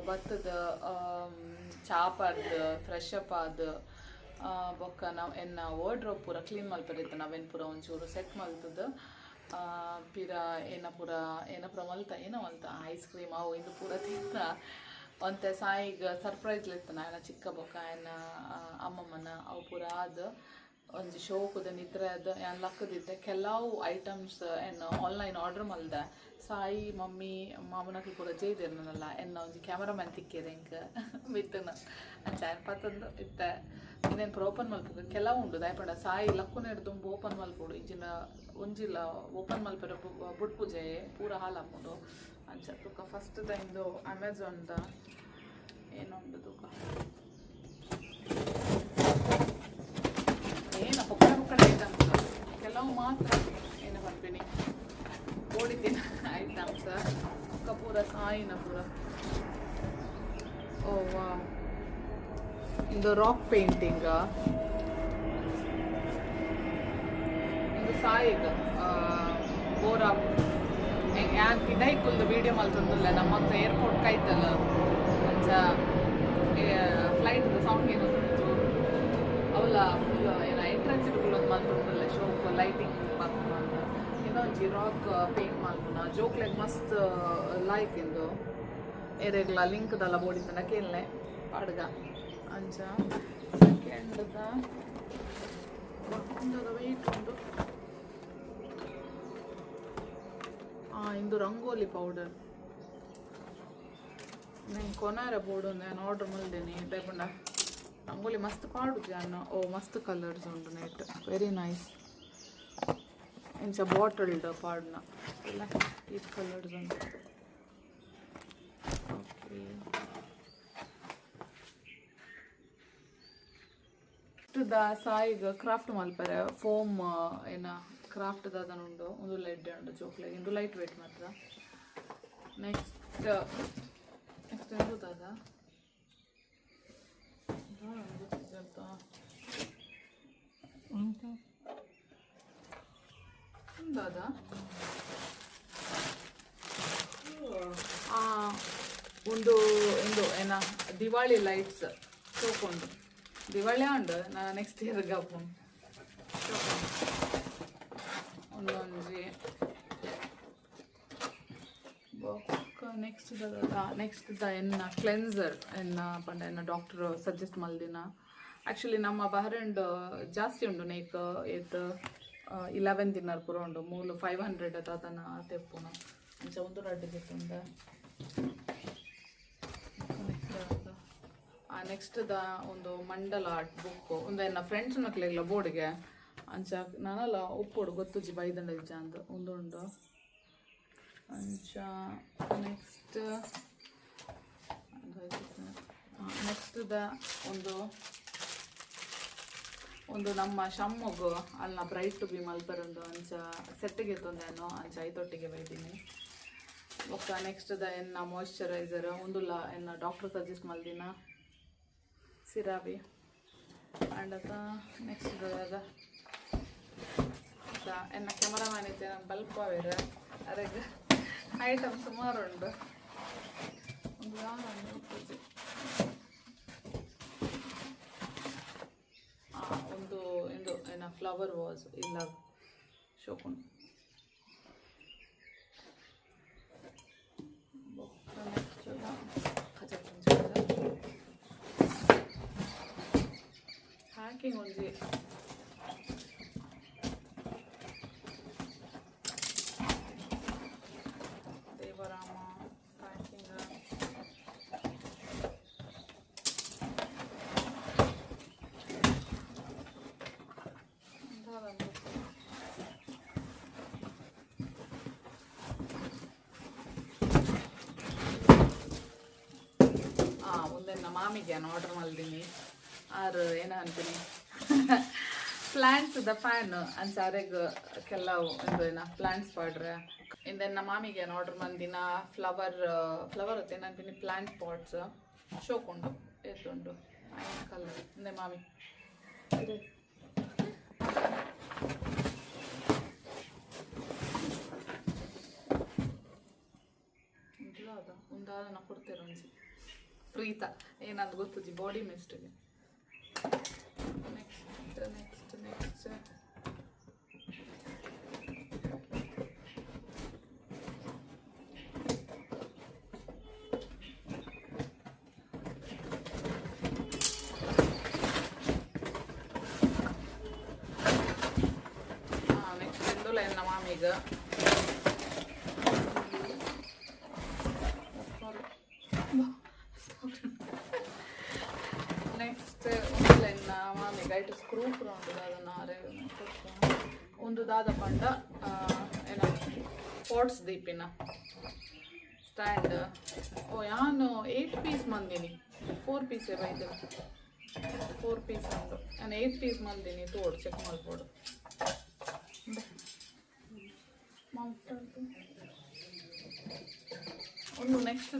ಭತ್ತದ ಚಾಪರ್ದು fresh up ಆದ ಬೊಕ್ಕ ನಾವು ಎನ್ನ ವಾರ್ಡ್ರೋಬ್ ಪೂರ ಕ್ಲೀನ್ ಮಲ್ಪರಿತ್ತು. ನಾವೇನು ಪೂರ ಒಂಚೂರು ಸೆಟ್ ಮಲ್ತದ ಪಿರ ಏನ ಪೂರ ಮಲ್ತ ಐಸ್ ಕ್ರೀಮ್ ಅವು ಇದು ಪೂರ ತಿಂತ ಒಂತೆ ಸಾಯಿಗೆ ಸರ್ಪ್ರೈಸ್ ಲಿತ್ತು ನಾನು ಚಿಕ್ಕ ಬೊಕ್ಕ ಏನ ಅಮ್ಮಮ್ಮನ ಅವು ಪೂರ ಆದ ಒಂಜಿ ಶೋಕುದ ನಿದ್ರೆ ಅದು ಏನು ಲಕ್ಕದಿದ್ದೆ ಕೆಲವು ಐಟಮ್ಸ್ ಏನು ಆನ್ಲೈನ್ ಆರ್ಡರ್ ಮಲ್ದೆ ಸಾಯಿ ಮಮ್ಮಿ ಮಾಮನಕ್ಕೆ ಕೂಡ ಜೈದಿರ್ನಲ್ಲ ಎನ್ನ ಒಂಜಿ ಕ್ಯಾಮರಾಮ್ಯಾನ್ ತಿಕ್ಕಿರಿ ಇಂಕ ಬಿತ್ತನ ಅಂಚಾಯನ್ ಪತ್ತಂದು ಇತ್ತೆ ಇನ್ನೇನು ಪೂರ ಓಪನ್ ಮಲ್ಪದು ಕೆಲವು ಉಂಡು ದಯಪಂಡ ಸಾಯಿ ಲಕ್ಕುನ ತುಂಬ ಓಪನ್ ಮಲ್ಪಡು ಇಜಿನ ಒಂಜಿಲ್ಲ ಓಪನ್ ಮಲ್ಪರ ಬುಡ್ ಪೂಜೆ ಪೂರ ಹಾಲು ಹಾಕ್ಬೋದು ಅಂಚ ತುಕ ಫಸ್ಟ್ ಇಂದು ಅಮೆಝಾನ್ದ ಏನೊಂದು ತುಕ ಏನು ಹೊಕ್ಕಡೆ ಐಟಮ್ಸ್ ಕೆಲವು ಮಾತ್ರ ಏನು ಬರ್ತೀನಿ ಓಡಿದ್ದೀನಿ ಐಟಮ್ಸ್ ಅಕ್ಕ ಪೂರ ಸಾಯಿನ ಪೂರ ಓ ವಾ ಇದು ರಾಕ್ ಪೇಂಟಿಂಗ್ ಇದು ಸಾಯಿಗ ಬೋರ ಯಾನ್ ಪಿದೈಕುಲ್ದು ವೀಡಿಯೋ ಮಲ್ತಂದಿಲ್ಲ ನಮ್ಮ ಹತ್ರ ಏರ್ಪೋರ್ಟ್ ಕೈತಲ್ಲ ಅಂಚ ಫ್ಲೈಟ್ದು ಸೌಂಡ್ ಏನು ಅವಲ್ಲ ಫುಲ್ ಏನು ಎಂಟ್ರೆನ್ಸ್ ಇಟ್ಕೊಳ್ಳೋದು ಮಲ್ತಂದಿಲ್ಲ ಶೋಕ್ ಲೈಟಿಂಗ್ ಬರ್ಕೊಂಡ್ ಇನ್ನೊಂಜಿ ರಾಕ್ ಪೇಂಟ್ ಮಲ್ಪುನ ಜೋಕ್ಲೆಗ್ ಮಸ್ತ್ ಲೈಕ್ ಇಂದು ಏರೆಗ್ಲ ಲಿಂಕ್ದಲ್ಲ ಬೋಡಿದ್ದನ ಕೇಳನೆ ಪಾಡ್ಗ ಅಂಚ ಸೆಕೆಂಡ್ದ ವೆಯ್ಟ್ ಉಂಡು ಇಂದು ರಂಗೋಲಿ ಪೌಡರ್ ನಂಗೆ ಕೊನಾರ ಬೋರ್ಡು ನಾನು ಆರ್ಡರ್ ಮಲ್ದೇನಿ ಬೇಪಂಡ ರಂಗೋಲಿ ಮಸ್ತ್ ಪಾಡುದು ಅನ್ನ ಓ ಮಸ್ತ್ ಕಲರ್ಸ್ ಉಂಟು ನೆಟ್ ವೆರಿ ನೈಸ್ ಇಂಚ ಬಾಟಲ್ಡ್ ಪಾಡ್ನ ಎಲ್ಲ ಈ ಕಲರ್ಸ್ ಉಂಟು ಓಕೆ ಸಾಯಿಗ ಕ್ರಾಫ್ಟ್ ಮಲ್ಪರೆ ಫೋಮ್ ಏನ ಕ್ರಾಫ್ಟ್ ಅದನ್ನುಂಡು ಒಂದು ಲೈಟ್ ಉಂಡು ಚೋಕ್ಲೆಗೆ ಇಂದು ಲೈಟ್ ವೇಟ್ ಮಾತ್ರ ನೆಕ್ಸ್ಟ್ ಎಂಬುದಾದ ಒಂದು ಇಂದು ಏನ ದಿವಾಳಿ ಲೈಟ್ಸ್ ತಗೊಂಡು ದಿವಾಳಿ ಉಂಡು ನಾ ನೆಕ್ಸ್ಟ್ ಇಯರ್ಗೆ ಹಾಕೊಂಡು ಒಂದೊಂಜಿ ನೆಕ್ಸ್ಟ್ ಎನ್ನ ಕ್ಲೆನ್ಸರ್ ಎನ್ನ ಪಂಡ ಎನ್ನ ಡಾಕ್ಟರ್ ಸಜೆಸ್ಟ್ ಮಲ್ದಿನ ಆ್ಯಕ್ಚುಲಿ ನಮ್ಮ ಬಹರೆಂಡ್ ಜಾಸ್ತಿ ಉಂಡು ನೇಕ್ ಏತ್ 11 ದಿನಾರ್ ಪೂರ ಉಂಡು ಮೂಲು 500 ಅದನ್ನ ತೆಪ್ಪುನ ಅಂಚ ಒಂದು ರಡ್ಡಿಗೆ ತುಂಡ ನೆಕ್ಸ್ಟ್ ಒಂದು ಮಂಡಲ ಆರ್ಟ್ ಬುಕ್ ಒಂದು ಎನ್ನ ಫ್ರೆಂಡ್ಸ್ ಮಕ್ಳಿಗೆಲ್ಲ ಬೋರ್ಡ್ಗೆ ಅಂಚ ನಾನಲ್ಲ ಉಪ್ಪೋಡು ಗೊತ್ತುಜಿ ಬೈದಂಡ ಇಜ್ಜ ಅಂತ ಒಂದು ಉಂಡು ಅಂಚ ನೆಕ್ಸ್ಟ್ ಒಂದು ನಮ್ಮ ಶಮ್ಮಗು ಅಲ್ಲ ಬ್ರೈಟ್ ಟು ಬಿ ಮಲ್ಪರೊಂದು ಅಂಚ ಸೆಟ್ಟಿಗೆ ತೊಂದೇನು ಅಂಚ ಐತೊಟ್ಟಿಗೆ ಬೈದೀನಿ ಒಕ್ಕ ನೆಕ್ಸ್ಟ್ ಎನ್ನ ಮಾಯಿಶ್ಚರೈಸರ್ ಒಂದುಲ್ಲ ಎನ್ನ ಡಾಕ್ಟರ್ ಸಜೆಸ್ಟ್ ಮಲ್ದಿನ ಸಿರಾಬಿ ಆ್ಯಂಡ್ ನೆಕ್ಸ್ಟ್ ಎನ್ನ ಕ್ಯಾಮರಾಮ್ಯಾನ್ ಇದ್ದೆ ನಾನು ಬಲ್ಪ್ ಬೇರೆ ಅದಕ್ಕೆ ಐಟಮ್ ಸುಮಾರು ಉಂಟು ಒಂದು ಒಂದು ಇದು ಏನ ಫ್ಲವರ್ ವಾಸ್ ಇಲ್ಲ ಶೋಕೊಂಡು ಪ್ಯಾಕಿಂಗ್ ಒಂಜಿ ದೇವರಾಮ ಪ್ಯಾಕಿಂಗ್ ಮುಂದೆ ನಮ್ಮ ಮಾಮಿಗೆ ನಾನು ಆರ್ಡರ್ ಮಾಡಿದ್ದೀನಿ ಆರು ಏನ ಅಂತೀನಿ ಪ್ಲಾಂಟ್ಸ್ ದ ಫ್ಯಾನ್ ಅನ್ಸಾರೆಗೆ ಕೆಲವು ಒಂದು ಏನ ಪ್ಲಾಂಟ್ಸ್ ಪಾಡ್ರೆ ಇಂದ ನಮ್ಮ ಮಾಮಿಗೆ ಏನು ಆರ್ಡರ್ ಮಾಡಿದಿನ ಫ್ಲವರ್ ಏನಂತೀನಿ ಪ್ಲಾಂಟ್ ಪಾಟ್ಸ್ ಶೋಕೊಂಡು ಎತ್ತುಂಡು ಕಲರ್ ಇಂದೆ ಮಾಮಿ ಒಂಜಿ ಪ್ರೀತ ಏನಂತ ಗೊತ್ತುಜಿ ಬಾಡಿ ಮಿಸ್ಟ್ಗೆ. ನೆಕ್ಸ್ಟ್ ಎಂದುಲ ಎನ್ನ ಮಾಮಿಗ ನೆಕ್ಸ್ಟ್ ಒಂದುಲ ಎನ್ನ ಮಾಮಿಗ ಐಟು ಸ್ಕ್ರೂ ಉಂಟು ಅದನ್ನು ಒಂದು ದಾದ ಪಂಡ ಏನ ಪಾಟ್ಸ್ ದೀಪಿನ ಸ್ಟ್ಯಾಂಡ್. ಓ ಯಾನು 8 ಪೀಸ್ ಮಂದಿನಿ 4 ಪೀಸೇ ಬೈದು 4 ಪೀಸ್ ಉಂಟು ನಾನು 8 ಪೀಸ್ ಮಂದಿನಿ ತೋಡು ಚೆಕ್ ಮಾಡ್ಕೊಡು. ಒಂದು ನೆಕ್ಸ್ಟ್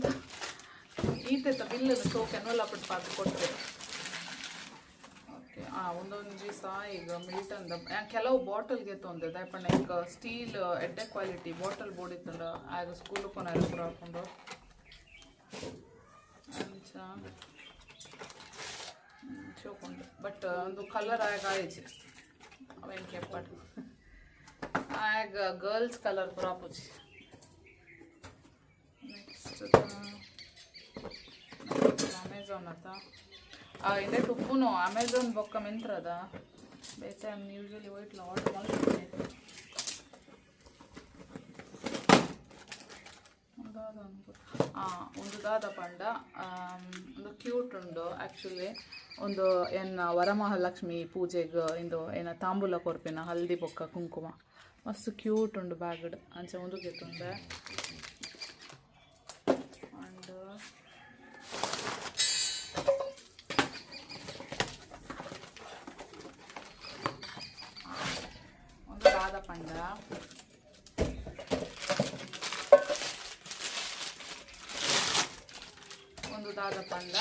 ಈತೆತ್ತ ಬಿಲ್ಲದ ಸೋಕ್ ಎನ್ವಲಪ್ಪಿಟ್ಟು ಪಾತ್ರ ಕೊಟ್ಟರೆ ಓಕೆ. ಒಂದೊಂದು ಸಹ ಈಗ ಮಿಲ್ಟನ್ದ ಕೆಲವು ಬಾಟಲ್ಗೆ ತೊಂದೆ ದಯಪಣ್ಣ ಈಗ ಸ್ಟೀಲ್ ಎಡ್ಡೆ ಕ್ವಾಲಿಟಿ ಬಾಟಲ್ ಬೋಡಿತ್ತಂಡ ಆಗ ಸ್ಕೂಲ್ ಕೊನ ಎಲ್ಲ ಹಾಕೊಂಡು ಅಂಚ ಶೋಕೊಂಡು ಬಟ್ ಒಂದು ಕಲರ್ ಆಗ ಆಯ್ತು ಅವೇನು ಕೆಪ್ಪಟ್ಟು ಆಗ ಗರ್ಲ್ಸ್ ಕಲರ್ ಪ್ರಾಪುಜಿ. ನೆಕ್ಸ್ಟ್ ಅಮೆಝಾನ್ ಅತ್ತ ಇಂದೇ ತುಪ್ಪುನು ಅಮೆಝಾನ್ ಬೊಕ್ಕ ಮಿಂತ್ರದ ಬೇಚ ಯೂಶಲಿ ಹೋಯ್ಟ್ಲ ಆರ್ಡರ್ ಮಾಡ್ತೀನಿ. ಒಂದು ದಾದ ಪಂಡ ಒಂದು ಕ್ಯೂಟ್ ಉಂಡು ಆ್ಯಕ್ಚುಲಿ ಒಂದು ಎನ್ನ ವರಮಹಾಲಕ್ಷ್ಮಿ ಪೂಜೆಗೆ ಇಂದು ಏನ ತಾಂಬೂಲ ಕೊರ್ಪಿನ ಹಲ್ದಿ ಬೊಕ್ಕ ಕುಂಕುಮ ಮಸ್ತ್ ಕ್ಯೂಟ್ ಉಂಡು ಬ್ಯಾಗ್ಡ್ ಅಂಚೆ ಒಂದು ಕೆತ್ತುಂಡೆ. ಅಂಡ್ ಒಂದು ದಾದ ಪಂಡ ಒಂದು ದಾದ ಪಂಡ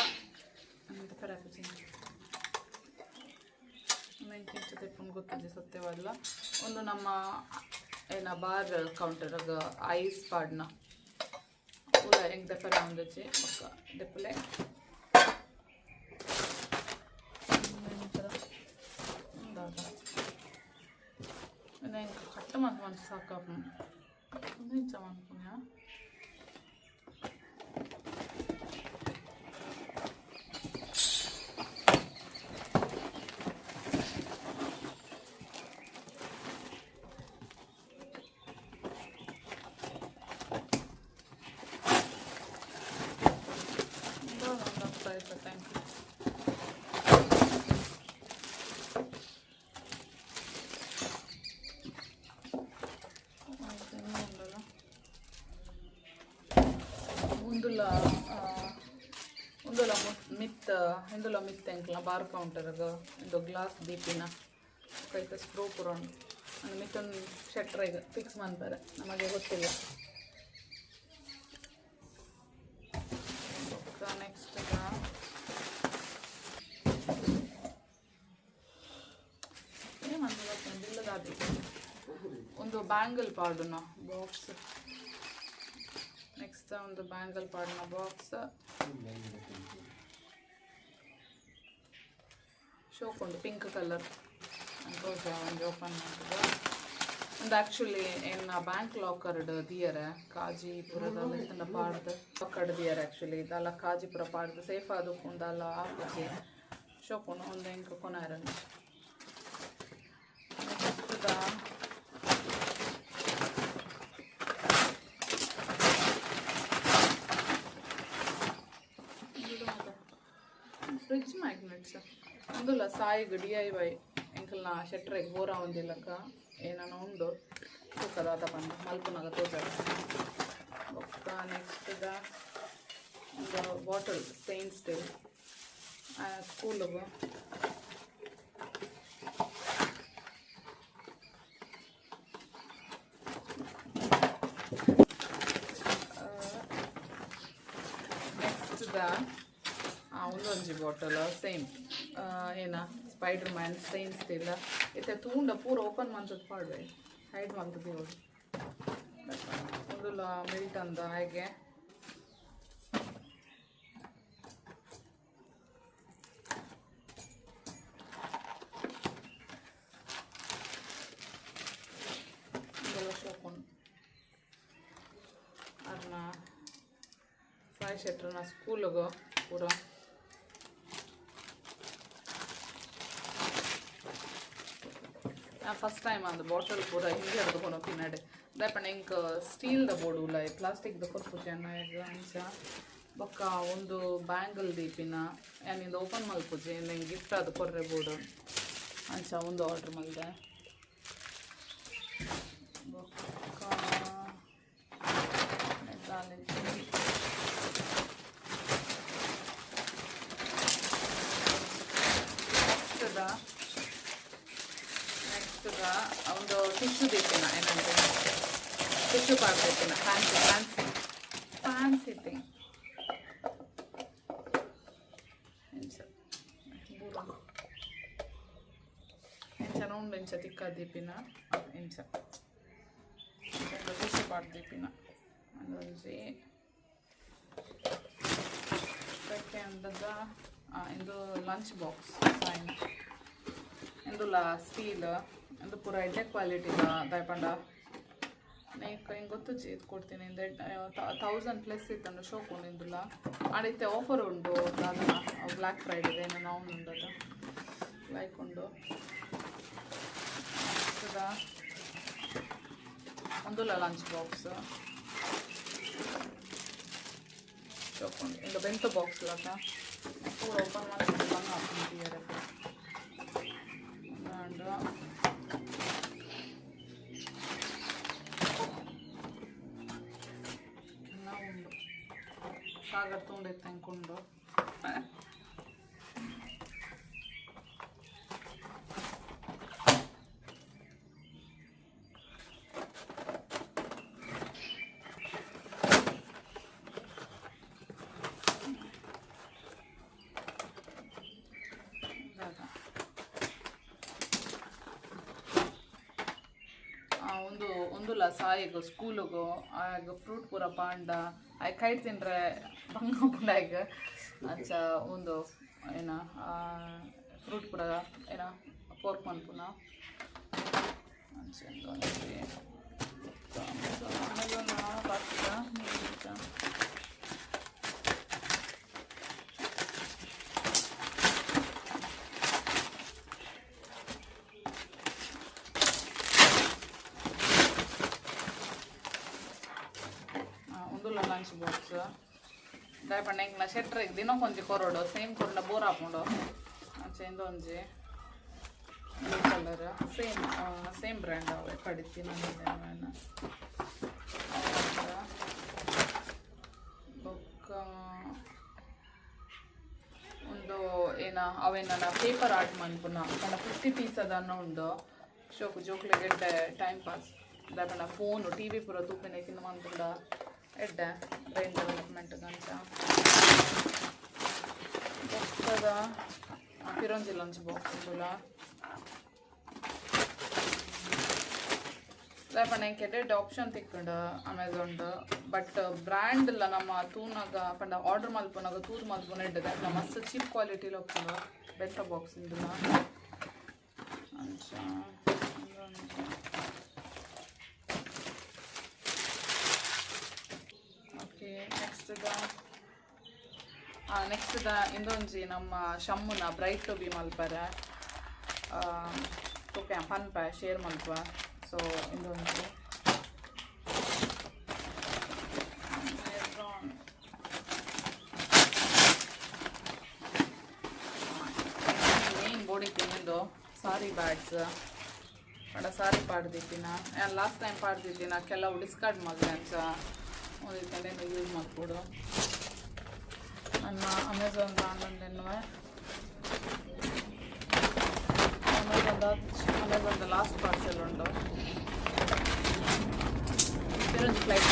ಮೆಂಕಿಂಚು ತೆಪ್ಪು ಗೊತ್ತಿದೆ ಸತ್ಯವಲ್ಲ. ಒಂದು ನಮ್ಮ ಏನ ಬಾರ್ ಕೌಂಟರ್ಗ ಐಸ್ ಪಾಡ್ನ ಪೂರ ಹೆಂಗೆ ದೆಪ್ಪರ ಒಂದಚ್ಚಿ ಪಕ್ಕ ದೆಪ್ಪಲೆ ಹೆಂಗೆ ಕಟ್ಟ ಮಂತ್ ಸಾಕ ಇಂಚ ಮಾಡ್ಕೊಂಡ್ಯಾ ಹಿಂದುಲ ಮಿತ್ ಎಂಕ್ಲ ಬಾರ್ ಕೌಂಟರ್ಗ ಇದು ಗ್ಲಾಸ್ ದೀಪಿನ ಕೈತ ಸ್ಕ್ರೂ ಪುರೋಂಡು ಅಂದ್ರೆ ಮಿತ್ತೊಂದು ಶೆಟ್ರಿಗೆ ಫಿಕ್ಸ್ ಮಾಡ್ತಾರೆ ನಮಗೆ ಗೊತ್ತಿಲ್ಲ. ನೆಕ್ಸ್ಟ್ ಬಿಲ್ಲದಾದಿ ಒಂದು ಬ್ಯಾಂಗಲ್ ಪಾರ್ಡುನ ಬಾಕ್ಸ್. ನೆಕ್ಸ್ಟ್ ಒಂದು ಬ್ಯಾಂಗಲ್ ಪಾರ್ಡ್ನ ಬಾಕ್ಸ್ ಶೋಕೊಂಡು ಪಿಂಕ್ ಕಲರ್ ಅಂತ ಒಂದು ಓಪನ್ ಮಾಡಿದೆ. ಒಂದು ಆ್ಯಕ್ಚುಲಿ ಏನು ಬ್ಯಾಂಕ್ ಲಾಕರ್ಡ್ ದಿಯರ ಕಾಜಿಪುರದ ಮೆತ್ತನ ಪಾಡ್ದು ಲಾಕರ್ಡ್ ದಿಯರ ಆ್ಯಕ್ಚುಲಿ ಇದೆಲ್ಲ ಕಾಜಿಪುರ ಪಾಡ್ದು ಸೇಫ್ ಅದು ಒಂದಲ್ಲ ಹಾಕಿ ಶೋಕೊಂಡು ಒಂದು ಹೆಂಗೆ ಕೊನಾರ ಫ್ರಿಡ್ಜ್ ಮ್ಯಾಗ್ನೆಟ್ಸ್ అందులో సాయిగ్ DIY ఇంకల్న షెట్రెగ్ బోరా ఉంది లెక్క ఏమైనా ఉండు చూకదాత పండు మల్పునగా తోచాడు ఒక్క నెక్స్ట్గా ಒಂದು ಬಾಟಲ್ ಸ್ಟೈನ್ ಸ್ಟೀಲ್ ಸ್ಕೂಲ್ಗೆ ನೆಕ್ಸ್ಟ್ದ ಒಂದೊಂಜಿ ಬಾಟಲ್ ಸೇಮ್ ಏನ ಸ್ಪೈಡರ್ ಮ್ಯಾನ್ ಸ್ಟೈನ್ ಸ್ಟೀಲ್ ಇತ್ತೆ ತೂಂಡ ಪೂರ ಓಪನ್ ಮಂತದ್ದು ಪಾಡ್ವೆ ಹೈಡ್ ಮಂತದ್ದು ನೋಡಿ ಒಂದು ಮಿಲ್ಟ್ ಅಂದ ಹಾಗೆ ಶೆಟ್ರನ ಸ್ಕೂಲಿಗೆ ಪೂರ ಫಸ್ಟ್ ಟೈಮ್ ಅಂದು ಬಾಟಲ್ ಪೂರ ಹಿಂಗೆ ಹಿಡ್ದುಕೊಂಡು ಪಿನ್ನಡೆ ದಯಪಣ್ಣ ಇಂಕ್ ಸ್ಟೀಲ್ದ ಬೋರ್ಡು ಇಲ್ಲ ಪ್ಲಾಸ್ಟಿಕ್ದು ಕೊಟ್ಟು ಚೆನ್ನಾಗಿ ಅಂಚ ಬೊಕ್ಕ ಒಂದು ಬ್ಯಾಂಗಲ್ ದೀಪಿನ ಏನಿಂದ ಓಪನ್ ಮಲ್ಪುಜಿ ನಂಗೆ ಗಿಫ್ಟ್ ಅದು ಕೊರ್ರೆ ಬೋರ್ಡು ಅಂಚ ಒಂದು ಆರ್ಡ್ರ್ ಮಾಡಿದೆ ಬೊಕ್ಕ ನೆಕ್ಸ್ಟ್ ಒಂದು ಟಿಶ್ಯೂ ದೀಪಿನ ಏನಂದ್ರೆ ಟಿಶ್ಯೂ ಪಾರ್ಟ್ ದೀಪಿನ ಫ್ಯಾನ್ಸಿ ಥಿಂಗ್ ಎಂಚ ರೌಂಡ್ ಎಂಚ ತಿಕ್ಕ ದೀಪಿನ ಎಂಚ ಟಿಶ್ಯೂ ಪಾರ್ಟ್ ದೀಪಿನ ಅದೊಂದು ಸೆಕೆಂಡ್ ಇಂದು ಲಂಚ್ ಬಾಕ್ಸ್ ಸೈನ್ ಇಂದುಲ ಸ್ಟೀಲ್ ಇಂದು ಪೂರ ಎಡ್ಡೆ ಕ್ವಾಲಿಟಿದ ದಯಪಂಡ ನೀನು ಹಿಂಗೆ ಗೊತ್ತು ಇದು ಕೊಡ್ತೀನಿ 1000+ ಇತ್ತಂಡು ಶೋಪ್ ಉಂಡಿಂದುಲ್ಲ ಆಡಿತ್ತೆ ಆಫರ್ ಉಂಟು ಅದನ್ನು ಬ್ಲ್ಯಾಕ್ ಫ್ರೈಡೆ ಏನೋ ನಾವು ಉಂಡದು ಲೈಕ್ ಉಂಡು ಒಂದುಲ್ಲ ಲಂಚ್ ಬಾಕ್ಸ್ ಶೋಪ್ ಉಂಟು ಇಂದು ಬೆಂತು ಬಾಕ್ಸ್ ಲಕ ಪೂರ ಓಪನ್ ಮಾಡಿ ಬಂದು ಹಾಕ್ತಿದ್ದಾರೆ ಉಂಡು ಸಾಗರ್ ತುಂಡೈತೆ ತಂಕೊಂಡು ಒಂದುಲ್ಲ ಸಾಯಿಗು ಸ್ಕೂಲಿಗೂ ಆಗ ಫ್ರೂಟ್ ಪೂರ ಪಾಂಡ ಆಗ ಕೈಟ್ ತಿಂದ್ರೆ ಬಂಗ ಆಗ ಅಂಚ ಒಂದು ಏನ ಫ್ರೂಟ್ ಪೂರ ಏನ ಪೋರ್ಕ್ ಮನ್ಪುನ ಅಂಚ ಲಂಚ್ ಬಾಕ್ಸ್ ದಯಪಂಡ ಇಂಕ್ಲ ಶೆಟ್ರಿಗೆ ದಿನ ಕೊಂಚಿ ಕೊರೋಡು ಸೇಮ್ ಕೊರಡ ಬೋರ್ ಹಾಕೊಂಡು ಆಚೆಯಿಂದ ಒಂಜಿ ಬ್ಲೂ ಕಲರ್ ಸೇಮ್ ಬ್ರ್ಯಾಂಡ್ ಅವೆ ಕಡಿತಿ ನನ್ನ ಬೊಕ್ಕ ಒಂದು ಏನ ಅವೇನ ಪೇಪರ್ ಆರ್ಟ್ ಮನ್ಪುನ ಕನ್ನ 50 ಪೀಸ್ ಅದನ್ನು ಉಂಡು ಶೋಕು ಜೋಕ್ಲಿಗೆ ಟೈಮ್ ಪಾಸ್ ದಯಪಂಡ ಫೋನು ಟಿವಿ ಪೂರ ತೂಪಿನ ಕಿಂದ ಮನ್ಪುಂಡ ಎಡ್ಡೆ ಬ್ರೈನ್ ಡೆವಲಪ್ಮೆಂಟ್ ಗಂಚ ಬೊಕ್ಕದ ಪಿರಂಜಿ ಲಂಚ್ ಬಾಕ್ಸ್ ಉಂಡುಲ ದಯಪಂಡ ಇಂಕೆ ಎಡ್ಡೆ ಆಪ್ಷನ್ ತಿಕ್ಕೊಂಡು ಅಮೆಝಾನ್ದು ಬಟ್ ಬ್ರ್ಯಾಂಡ್ ಇಲ್ಲ ನಮ್ಮ ತೂನಾಗ ಪಂಡ ಆರ್ಡರ್ ಮಲ್ಪುನಾಗ ತೂದು ಮಲ್ಪುನ ಎಡ್ಡೆ ದಯಪಂಡ ಮಸ್ತ್ ಚೀಪ್ ಕ್ವಾಲಿಟಿಲಿ ಹೋಗ್ತದ ಬೆಟ್ಟ ಬಾಕ್ಸ್ ಇಂದುಲ ಅಂಚ ನೆಕ್ಸ್ಟ್ ಇಂದೊಂಜಿ ನಮ್ಮ ಶಮ್ಮುನ ಬ್ರೈಟ್ ಟು ಬಿ ಮಲ್ಪರೆ ಓಕೆ ಪನ್ಪ ಶೇರ್ ಮಲ್ಪ ಸೊ ಇಂದೊಂಜಿ ಮೇನ್ ಬೋಡಿ ತಿಂದು ಸಾರಿ ಬ್ಯಾಗ್ಸ್ ಅಡ ಸಾರಿ ಪಾಡ್ದಿತ್ತಿನ ಲಾಸ್ಟ್ ಟೈಮ್ ಪಾಡ್ದಿತ್ತಿನ ಕೆಲವು ಡಿಸ್ಕಾರ್ಡ್ ಮಾಡಿದೆ ಅಂತ ಒಂದು ಕಡೆಯಿಂದ ಯೂಸ್ ಮಾಡ್ಕೊಡು ನನ್ನ ಅಮೆಝಾನ್ ಆನಂದೇನುವೆ ಅಮೆಝಾನ್ದ ಲಾಸ್ಟ್ ಪಾರ್ಸೆಲ್ ಉಂಟು ಇದೊಂದು ಫ್ಲೈಟ್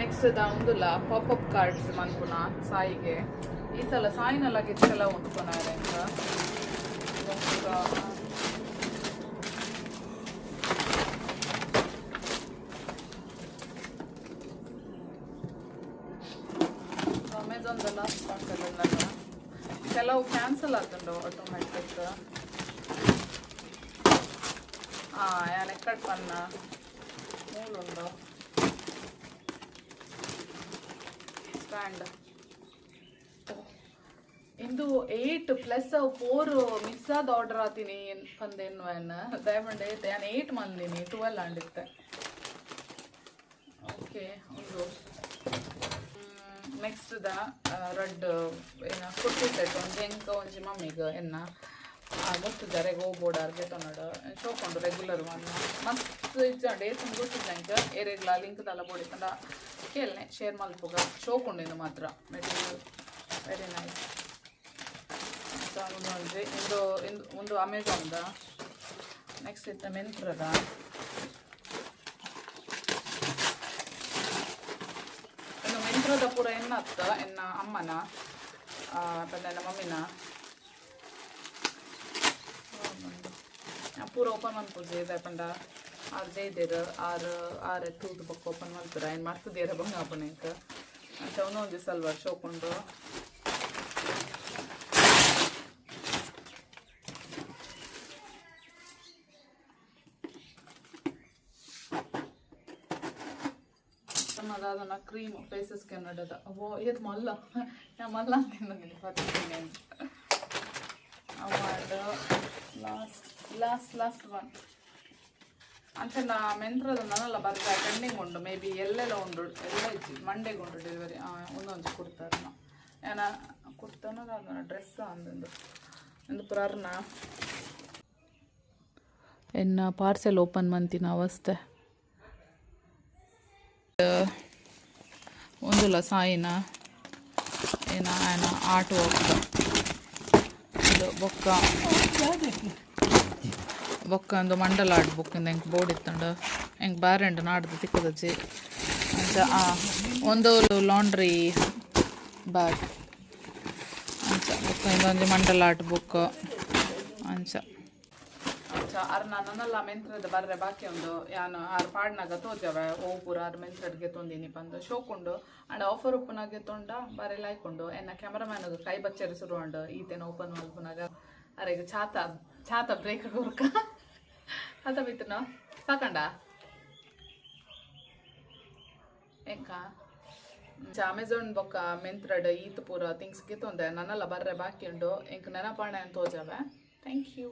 ನೆಕ್ಸ್ಟ್ ಒಂದುಲ್ಲ ಪಾಪಪ್ ಕಾರ್ಡ್ಸ್ ಮನ್ಪುನ ಸಾಯಿಗೆ ಈ ಸಲ ಸಾಯಿನ ಲಗೇಜ್ ಎಲ್ಲ ಉಂಟ್ಕೊನಾರೆ ಅಂತ ಅಮೆಝಾನ್ದ ಲಾಸ್ಟ್ ಪಾರ್ಸೆಲ್ ಎಲ್ಲ ಕೆಲವು ಕ್ಯಾನ್ಸಲ್ ಆಗ್ತುಂಡು ಆಟೋಮ್ಯಾಟಿಕ್ ಯಾನ್ ಎಕ್ಕಡ್ ಪನ್ನ ಮೂಲುಂಡು ಸ್ಟ್ಯಾಂಡ್ ಇಂದು 8+4 ಮಿಸ್ ಆದ ಆರ್ಡರ್ ಆತೀನಿ ಪಂದೇನು ದಯಮಾಡಿ ನಾನು 8 ಮಂದಿನಿ 12 ಅಂಡಿತ್ತೆ ಓಕೆ ಒಂದು ನೆಕ್ಸ್ಟ್ ರೆಡ್ ಏನ ಕುರ್ತಿ ಸೆಟ್ ಒಂದು ಎಂಕ ಒಂಜಿ ಮಮ್ಮಿಗೆ ಎನ್ನ ಗೊತ್ತಿದ್ದಾರೆ ಗೋಬೋರ್ಡ್ ಅರ್ಗೆ ತೊಂಡು ಶೋಕೊಂಡು ರೆಗ್ಯುಲರ್ ಒನ್ ಮಸ್ತ್ ಇಜ್ಜಂಡು ಏತು ಗೊತ್ತಿದ್ದಂಕ ಏರೆಗ್ಲ ಲಿಂಕ್ ತಲ ಬೋಡಿಕಂಡ ಕೇಳನೆ ಶೇರ್ ಮಲ್ಪುಗ ಶೋಕೊಂಡಿದ್ದು ಮಾತ್ರ ಮೆಟೀರಿಯಲ್ ವೆರಿ ನೈಸ್ ಒಂದು ಅಮೆಝಾನ್ದ ನೆಕ್ಸ್ಟ್ ಇತ್ತ ಮೆಂತ್ರದ ಇನ್ನು ಮೆಂತ್ರದ ಪೂರ ಎನ್ನ ಅಮ್ಮನ ನನ್ನ ಮಮ್ಮಿನ ಪೂರ ಓಪನ್ ಮಾಡ್ಬೋದು ಇದಾಪಂಡ ಆರು ಜೈದೇರು ಆರು ತೂದು ಪಕ್ಕ ಓಪನ್ ಮಾಡ್ತಾರೆ ಏನು ಮಾಡ್ತಿದ್ದೀರ ಬಂಗ ಹಬ್ಬನಕ ಅಂತ ಒಂದೊಂದು ಸಲ್ವಾರ್ ಶೋಕೊಂಡು ಅದಾದ ಕ್ರೀಮ್ ಫೇಸಸ್ಗೆ ನಡದ ಓ ಇದು ಮಲ್ಲ ನಾ ಮಲ್ಲ ಅಂತ ಬರ್ತೀನಿ ಅವಾರ್ಡ್ ಲಾಸ್ಟ್ ಒನ್ ಅಂತ ನಾ ಮೆಂತ್ರದ ನನ್ನೆಲ್ಲ ಬರ್ತಾ ಪೆಂಡಿಂಗ್ ಉಂಟು ಮೇ ಬಿ ಎಲ್ಲೆಲ್ಲ ಉಂಡು ಎಲ್ಲ ಇಜ್ಜಿ ಮಂಡೆಗೆ ಉಂಟು ಡೆಲಿವರಿ ಒಂದೊಂದು ಕೊಡ್ತಾರೆ ನಾ ಏನ ಕೊಡ್ತಾನದ ಅದನ್ನ ಡ್ರೆಸ್ ಅಂದು ಎಂದು ಪುರಾರ್ನ ಎನ್ನ ಪಾರ್ಸೆಲ್ ಓಪನ್ ಮಂತಿನ ಅವಸ್ಥೆ ಒಂದುಲ ಸಾಯಿನ ಏನ ಆಯ್ನ ಆಟ ಹೋಗ್ತ ಇದು ಬೊಕ್ಕ ಒಂದು ಮಂಡಲ ಆಡ್ ಬುಕ್ಕಿಂದ ಹೆಂಗೆ ಬೋರ್ಡ್ ಇತ್ತಂಡು ಹೆಂಗೆ ಬಾರೆಂಡು ನಾಡ್ದು ತಿಕ್ಕದಜ್ಜಿ ಅಂಚ ಒಂದು ಲಾಂಡ್ರಿ ಬ್ಯಾಗ್ ಅಂಚ ಬುಕ್ಕ ಇಂದೊಂದು ಮಂಡಲ ಆಟ್ ಬುಕ್ ಅಂಚ ಅರ್ ನನ್ನೆಲ್ಲ ಮೆಂತ್ರದ ಬರ್ರೆ ಬಾಕಿ ಉಂಡು ಯಾನು ಆರು ಪಾಡ್ನಾಗ ತೋಜವ ಓ ಪೂರ ಆರು ಮೆಂತ್ರಡ್ಗೆ ತೊಂದಿನಿ ಬಂದು ಶೋಕೊಂಡು ಅಂಡ್ ಆಫರ್ ಉಪ್ಪುನಾಗೆ ತೊಂಡ ಬರೆ ಲಾಯ್ಕೊಂಡು ಎನ್ನ ಕ್ಯಾಮರಾಮ್ಯಾನ್ಗೆ ಕೈ ಬಚ್ಚರಿ ಶುರು ಉಂಡು ಈತೇನ ಓಪನ್ ಮಲ್ಪುನಾಗ ಅರೆಗೆ ಛಾತ ಬ್ರೇಕ್ ಕೊರ್ಕ ಅದ ಬಿತ್ತನ ಸಾಕಂಡ ಎಂಕ ಅಮೆಝಾನ್ ಬೊಕ್ಕ ಮೆಂತ್ರಡ್ ಈತ್ ಪೂರ ಥಿಂಗ್ಸ್ಗೆ ತೊಂದೆ ನನ್ನೆಲ್ಲ ಬರ್ರೆ ಬಾಕಿ ಉಂಡು ಎಂಕ್ ನೆನಪಾಣೆ ಅಂತ ತೋಜವೆ ಥ್ಯಾಂಕ್ ಯು